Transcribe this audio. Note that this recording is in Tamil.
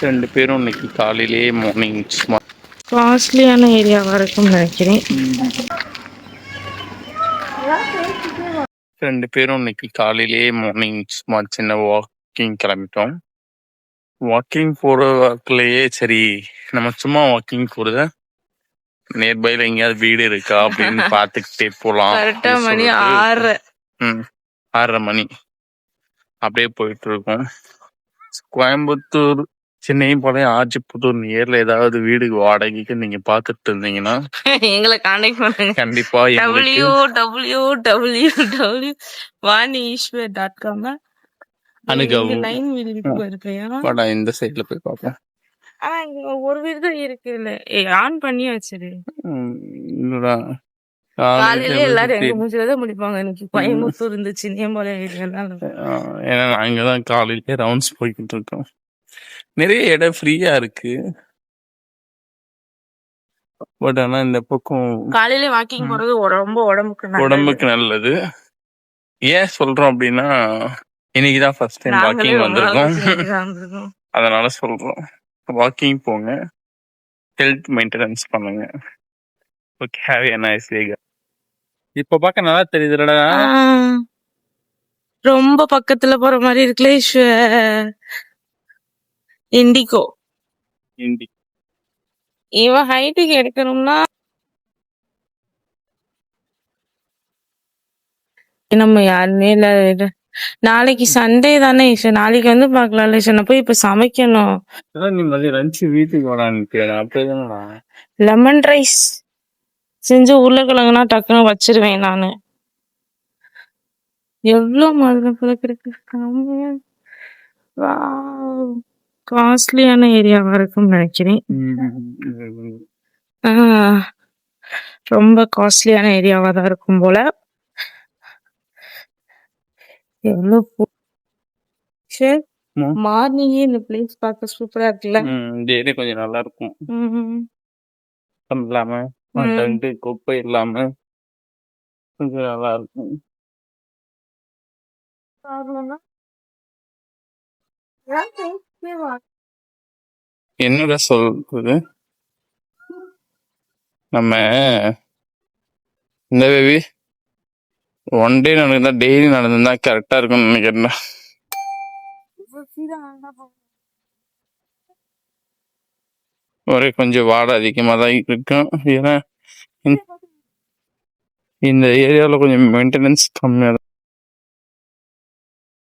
2 பேரும் இன்னைக்கு காலையிலேயே மார்னிங் காஸ்ட்லியான ஏரியாவா இருக்கும்னு நினைக்கிறேன். 2 பேரும் இன்னைக்கு காலையிலேயே மார்னிங் சும்மா சின்ன வாக்கிங் கிளம்பிட்டோம். வாக்கிங் போற வாக்குலயே சரி நம்ம சும்மா வாக்கிங் போறத நியர்பைல எங்கேயாவது வீடு இருக்கா அப்படின்னு பாத்துக்கிட்டே போலாம். கரெக்டா மணி 6. 6:30 மணி அப்படியே போயிட்டு இருக்கோம். கோயம்புத்தூர், சென்னை போல ஆச்சிப்புத்தூர் நியர்ல ஏதாவது வீடு வாடகைக்கு நீங்க பாத்துட்டு இருந்தீங்கன்னா எங்களை கான்டாக்ட் பண்ணுங்க. கண்டிப்பா எங்களுக்கு www.vaneeshwar.com அணுகவும். லைன் வீடு இருக்கு இருக்கையா. வாடா இந்த சைட்ல போய் பார்ப்போம். ஆனா இங்க ஒரு வீடு தான் இருக்கு. இல்ல ஆன் பண்ணி வச்சிரு. இல்லடா காலையில எல்லாரும் எங்க மூஞ்சிலதான் முடிப்பாங்க. எனக்கு கோயம்புத்தூர் இருந்துச்சு நேம்போல ஏரியாலாம். ஏன்னா அங்கதான் காலையிலே ரவுண்ட்ஸ் போய்கிட்டு இருக்கோம். நிறைய இடம் ஃப்ரீயா இருக்கு. பட் ஆனா இந்த பக்கம் காலையில வாக்கிங் போறது ரொம்ப உடம்புக்கு நல்லது. ஏன் சொல்றோம் அப்படின்னா இன்னைக்குதான் ஃபர்ஸ்ட் டைம் வாக்கிங் வந்திருக்கோம். அதனால சொல்றோம், வாக்கிங் போங்க, ஹெல்த் மெயின்டெனன்ஸ் பண்ணுங்க. Okay, have a nice day. இப்ப பார்க்க நல்லா தெரியுதுடா. ரொம்ப பக்கத்துல போற மாதிரி இருக்குல்ல. இண்டிகோ இவன் ஹைட்டுக்கு எடுக்கணும்னா நம்ம யாருமே இல்ல. நாளைக்கு சண்டே தானே ஈஷா, நாளைக்கு வந்து பாக்கலாம்ல ஈஷா. நான் போய் இப்ப சமைக்கணும். நீ மதியம் லஞ்ச் வீட்டுக்கு வாடான்னு லெமன் ரைஸ் செஞ்சு உருளைக்கிழங்குனா டக்குன்னு வச்சிருவேன் நானு. எவ்வளவு மாதிரி இருக்கு. காஸ்ட்லியான ஏரியாவா இருக்கும்னு நினைக்கிறேன். ரொம்ப காஸ்ட்லியான ஏரியாவா தான் இருக்கும் போல. எவ்வளவு மார்னிங்கே இந்த பிளேஸ் பார்க்க சூப்பரா இருக்குல்ல. இந்த ஏரியா கொஞ்சம் நல்லா இருக்கும். இல்லாம குப்பை இல்லாம கொஞ்சம் நல்லா இருக்கும். என்னோட சொல்றது நம்ம இந்த பேபி ஒன் டே நடந்தா டெய்லி நடந்தா கரெக்டா இருக்கும்னு நினைக்கிறேன். ஒரே கொஞ்சம் வாடை அதிகமா தான் இருக்கும். ஏன்னா இந்த ஏரியாவில் கொஞ்சம் மெயின்டெனன்ஸ் கம்மியாக